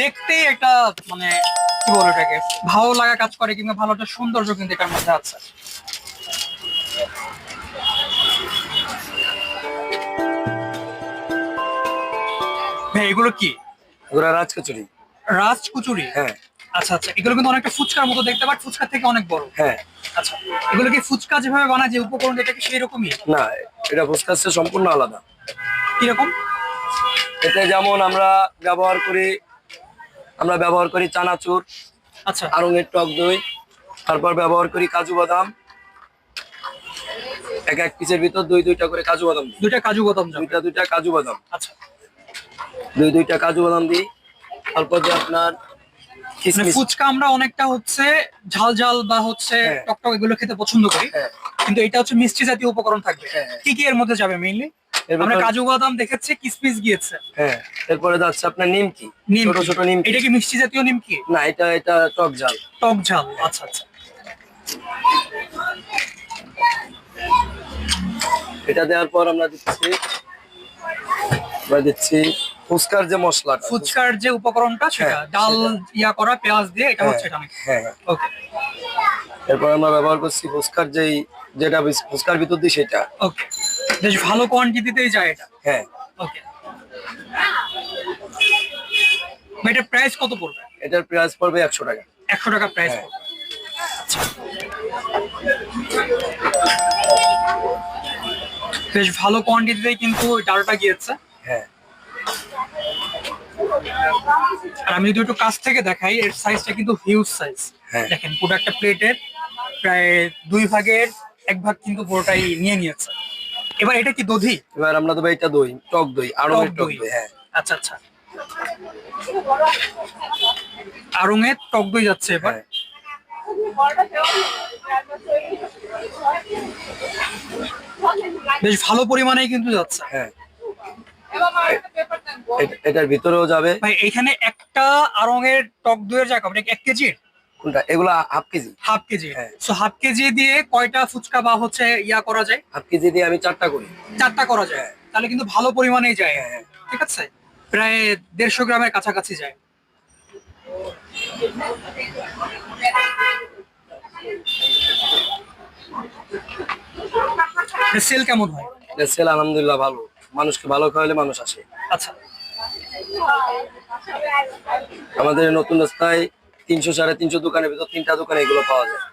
দেখতেই একটা মানে কি বলে এটাকে, ভালো লাগা কাজ করে, কিংবা ভালো একটা সৌন্দর্য কিন্তু এটার মধ্যে আছে। ভাই এগুলো কি? ওরা রাজকচুরি। রাজ কচুরি? হ্যাঁ। আচ্ছা আচ্ছা, এগুলো কিন্তু অনেকটা ফুচকার মতো দেখতে, বাট ফুচকার থেকে অনেক বড়। হ্যাঁ। আচ্ছা, এগুলো কি ফুচকা যেভাবে বানায় যে উপকরণ, এটা কি সেই রকমই? না, এটা ফুচকার চেয়ে সম্পূর্ণ আলাদা। কিরকম? এতে যেমন আমরা ব্যবহার করি চানাচুর, আচ্ছা আড়ঙের টক দই, তারপর ব্যবহার করি কাজু বাদাম। এক এক পিসের ভিতর দুই দুইটা করে কাজু বাদাম দিই। দুইটা কাজু বাদাম যাবে। দুইটা দুইটা কাজু বাদাম, আচ্ছা, দুই দুইটা কাজু বাদাম দিই। তারপর যে আপনার মানে কিশমিশ। ফুচকা আমরা অনেকটা হচ্ছে ঝাল ঝাল বা হচ্ছে হ্যাঁ। টক টক এগুলো খেতে পছন্দ করি, হ্যাঁ। কিন্তু এটা হচ্ছে মিষ্টি জাতীয় উপকরণ থাকবে। হ্যাঁ, হ্যাঁ। কি কি এর মধ্যে যাবে মেইনলি? এর আমরা ভিতর কাজু বাদাম দেখেছি, কিসমিস গিয়েছে। হ্যাঁ, এরপরে যাচ্ছে আপনার নিমকি, ছোট নিমকি? ছোট নিমকি। এটা কি মিষ্টি জাতীয় নিমকি? না, এটা টক ঝাল। টক ঝাল, আচ্ছা আচ্ছা। এটা দেওয়ার পর আমরা দিচ্ছি ফুচকার যে মশলাটা। ফুচকার যে উপকরণটা সেটা হ্যাঁ, ডাল সেটা। ইয়া করা পেঁয়াজ দিয়ে, এটা হ্যাঁ, হচ্ছে এটা নাকি? হ্যাঁ। ওকে এরপর আমরা ব্যবহার করছি যেটা ফুচকার ভিতর দিই সেটা। ওকে, বেশ ভালো কোয়ান্টিটিতেই যায় এটা। হ্যাঁ। ওকে, এটা প্রাইস কত পড়বে? এটার প্রাইস পড়বে 100 টাকা। 100 টাকা প্রাইস হ্যাঁ। পড়বে। আচ্ছা, বেশ ভালো কোয়ান্টিটিতেই কিন্তু ডালটা গিয়েছে। হ্যাঁ। আর আমি যদি একটু কাছ থেকে দেখাই, এর সাইজটা কিন্তু হিউজ সাইজ। হ্যাঁ। দেখেন, পুরো একটা প্লেটের প্রায় 2 ভাগের 1 ভাগ কিন্তু পুরোটাই নিয়ে নিয়েছে। এবার এটা কি দধি? এবার আমরা দেবো এটা দই, টক দই, টক টক দই? দই। হ্যাঁ। আচ্ছা আচ্ছা, আড়ঙের টক দই যাচ্ছে এবার। হ্যাঁ। বেশ ভালো পরিমাণেই কিন্তু যাচ্ছে। হ্যাঁ। এটার ভিতরেও যাবে। ভাই এখানে একটা আড়ঙের টক দইয়ের জায়গা, মানে 1 কেজির? কোনটা? এগুলা হাফ কেজি। Half KG? হ্যাঁ। সো হাফ কেজি দিয়ে কয়টা ফুচকা বা হচ্ছে ইয়া করা যায়? হাফ কেজি দিয়ে আমি 4টা করি। 4টা করা যায়? হ্যাঁ। তাহলে কিন্তু ভালো পরিমাণেই যায়। হ্যাঁ, হ্যাঁ। ঠিক আছে, প্রায় 150 গ্রামের কাছাকাছি যায়। সেল কেমন হয়? এটা সেল আলহামদুলিল্লাহ ভালো। মানুষকে ভালো খাওয়ালে মানুষ আসে। আচ্ছা, আমাদের নতুন রাস্তায় 300 350 দোকানের ভিতর 3টা দোকানে এগুলো পাওয়া যায়।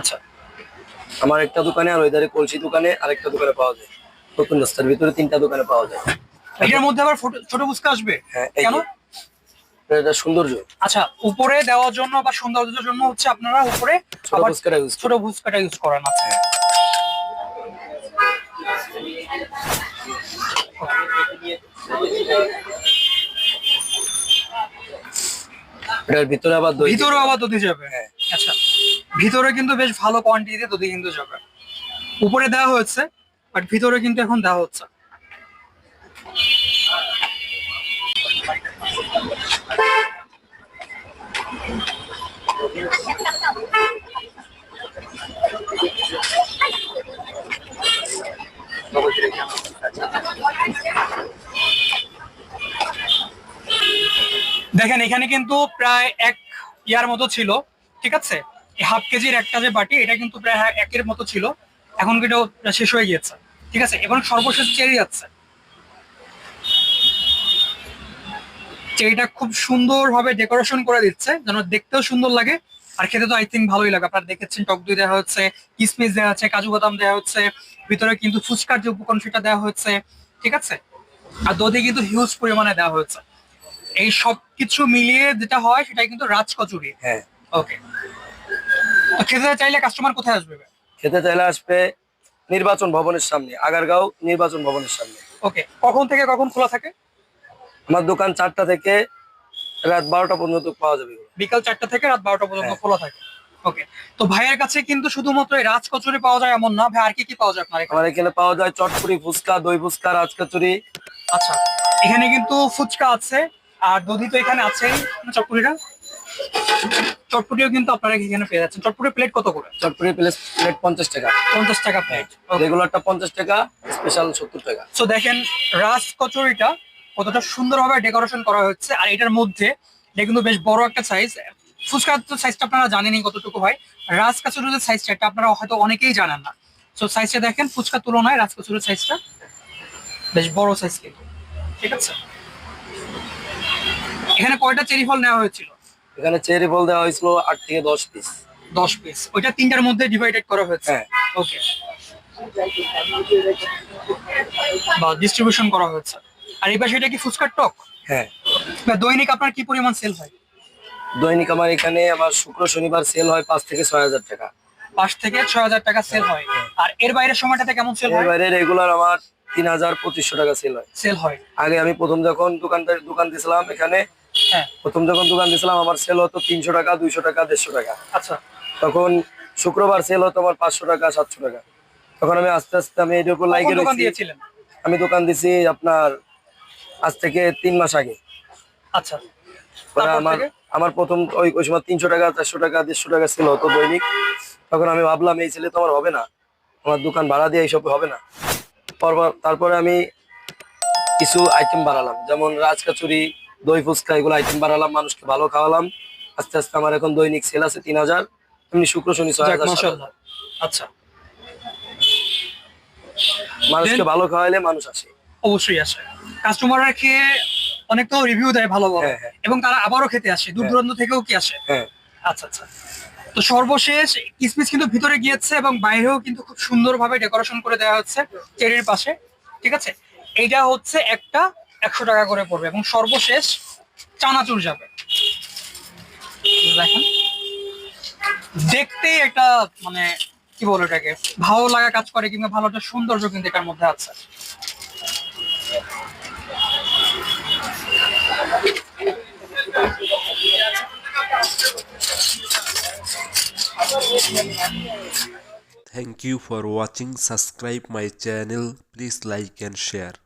আচ্ছা। আমার একটা দোকানে, আর ওই ধারে কলসি দোকানে আরেকটা দোকানে পাওয়া যায়। নতুন রাস্তার ভিতরে 3টা দোকানে পাওয়া যায়। এটার মধ্যে আবার ছোট ফুচকা আসবে? হ্যাঁ, কেন? এটা সৌন্দর্য। আচ্ছা, উপরে দেওয়ার জন্য বা সৌন্দর্যের জন্য হচ্ছে আপনারা উপরে ছোট আবার ফুচকাটা ইউজ ছোট ফুচকাটা ইউজ করেন? আচ্ছা, এটার ভিতরে আবার দই। ভিতরেও আবার দধি যাবে? হ্যাঁ। আচ্ছা, ভিতরে কিন্তু বেশ ভালো কোয়ান্টিটিতে দধি কিন্তু যাবে। উপরে দেওয়া হয়েছে, বাট ভিতরে কিন্তু এখন দেওয়া হচ্ছে। দেখেন, এখানে কিন্তু প্রায় এক ইয়ার মতো ছিল। ঠিক আছে, হাফ কেজির একটা যে বাটি, এটা কিন্তু প্রায় একের মতো ছিল। এখন কিন্তু ওটা শেষ হয়ে গিয়েছে। ঠিক আছে, এবং সর্বশেষ চেরি যাচ্ছে। চেরিটা খুব সুন্দর ভাবে ডেকোরেশন করে দিচ্ছে, যেন দেখতেও সুন্দর লাগে আর খেতে তো আই থিঙ্ক ভালোই লাগে। আপনারা দেখেছেন, টক দই দেওয়া হচ্ছে, কিসমিস দেওয়া হচ্ছে, কাজু বাদাম দেওয়া হচ্ছে, ভিতরে কিন্তু ফুচকার যে উপকরণ সেটা দেওয়া হচ্ছে। ঠিক আছে, আর দধি কিন্তু হিউজ পরিমাণে দেওয়া হয়েছে। এই সবকিছু মিলিয়ে যেটা হয় সেটা কিন্তু রাজ কচুরি। হ্যাঁ। ওকে, তো খেতে চাইলে কাস্টমার কোথায় আসবে? খেতে চাইলে আসবে নির্বাচন ভবনের সামনে, আগারগাঁও নির্বাচন ভবনের সামনে। ওকে, কখন থেকে কখন খোলা থাকে? আমার দোকান 4টা থেকে রাত 12টা পর্যন্ত পাওয়া যাবে। বিকাল 4টা থেকে রাত 12টা পর্যন্ত হ্যাঁ। খোলা থাকে। ওকে, তো ভাইয়ের কাছে কিন্তু শুধুমাত্র এই রাজ কচুরি পাওয়া যায় এমন না ভাই, আর কি কি পাওয়া যায় আপনার এখানে? আমার এখানে পাওয়া যায় চটপুরি, ফুচকা, দই ফুচকা, রাজকচুরি। আচ্ছা, এখানে কিন্তু ফুচকা আছে, আর দধি তো এখানে আছেই। চটপুরিটা, চটপুরিও কিন্তু আপনারা এখানে পেয়ে যাচ্ছেন। চটপুরি প্লেট কত করে? চটপুরি প্লেট 50 টাকা। 50 টাকা প্লেট। রেগুলারটা 50 টাকা, স্পেশাল 70 টাকা। তো দেখেন, রাজ কচুরিটা কতটা সুন্দরভাবে ডেকোরেশন করা হচ্ছে। আর এটার মধ্যে এটা কিন্তু বেশ বড় একটা সাইজ। ফুচকার তো সাইজটা আপনারা জানেনই কতটুকু হয়। রাজকাচুরির যে সাইজটা, এটা আপনারা হয়তো অনেকেই জানেন না। তো সাইজটা দেখেন, ফুচকার তুলনায় রাজকাচুরির সাইজটা বেশ বড় সাইজ কিন্তু, ঠিক আছে। এখানে কয়টা চেরি ফল নেওয়া হয়েছিল? এখানে চেরি ফল দেওয়া হয়েছিল 8 থেকে 10 পিস। 10 পিস, ওইটা তিনটার মধ্যে ডিভাইডেড করা হয়েছে। হ্যাঁ। ওকে, বা ডিস্ট্রিবিউশন করা হয়েছে। আর এই পাশে এটা কি ফুচকার টক? হ্যাঁ, বা দৈনিক আপনার কি পরিমাণ সেল হয়? দৈনিক আমার এখানে আমার শুক্র শনিবার সেল হয় 5 থেকে 6 হাজার টাকা। 5 থেকে 6 হাজার টাকা সেল হয়। আর এর বাইরের সময়টাতে কেমন সেল এর হয়? বাইরে রেগুলার আমার 3,000-2,500 টাকা সেল হয়। সেল হয়। আগে আমি প্রথম যখন দোকান দিয়েছিলাম এখানে, হ্যাঁ। প্রথম যখন দোকান দিয়েছিলাম আমার সেল হতো 300 টাকা, 200 টাকা, 150 টাকা। আচ্ছা। তখন শুক্রবার সেল হতো আমার 500 টাকা, 700 টাকা। তখন আমি আস্তে আস্তে আমি এর উপর কখন লাইকে দোকান রয়েছি। দিয়েছিলেন? আমি দোকান দিছি আপনার আজ থেকে 3 মাস আগে। আচ্ছা, পরে তারপর আমার থেকে? আমার প্রথম ওই সময় 300 টাকা, 400 টাকা, 150 টাকা সেল হতো দৈনিক। তখন আমি ভাবলাম এই ছেলে তো আমার হবে না, আমার দোকান ভাড়া দিয়ে এইসব হবে না। তারপরে আমি কিছু আইটেম বাড়ালাম, যেমন রাজকাচুরি, দই ফুচকা, এগুলো আইটেম বাড়ালাম, মানুষকে ভালো খাওয়ালাম। আস্তে আস্তে আমার এখন দৈনিক সেল আছে 3,000, এমনি শুক্র শনি যাক 6,000, 7,000। মাশাআল্লাহ। আচ্ছা, মানুষকে Then- ভালো খাওয়াইলে মানুষ আসে। অবশ্যই আসে। কাস্টমাররা খেয়ে অনেক তো রিভিউ দেয় ভালো ভালো, হ্যাঁ, হ্যাঁ। এবং তারা আবারও খেতে আসে, দূর হ্যাঁ। দূরান্ত থেকেও কি আসে। হ্যাঁ, আচ্ছা আচ্ছা। তো সর্বশেষ কিসমিস কিন্তু ভিতরে গিয়েছে এবং বাইরেও কিন্তু খুব সুন্দরভাবে ডেকোরেশন করে দেওয়া হচ্ছে চেরির পাশে, ঠিক আছে। এইটা হচ্ছে একটা 100 টাকা করে পড়বে, এবং সর্বশেষ চানাচুর যাবে। দেখেন, দেখতেই একটা মানে কি বলে এটাকে, ভালো লাগা কাজ করে, কিংবা ভালো একটা সৌন্দর্য কিন্তু এটার মধ্যে আছে। Thank you for watching. Subscribe my channel. Please like and share.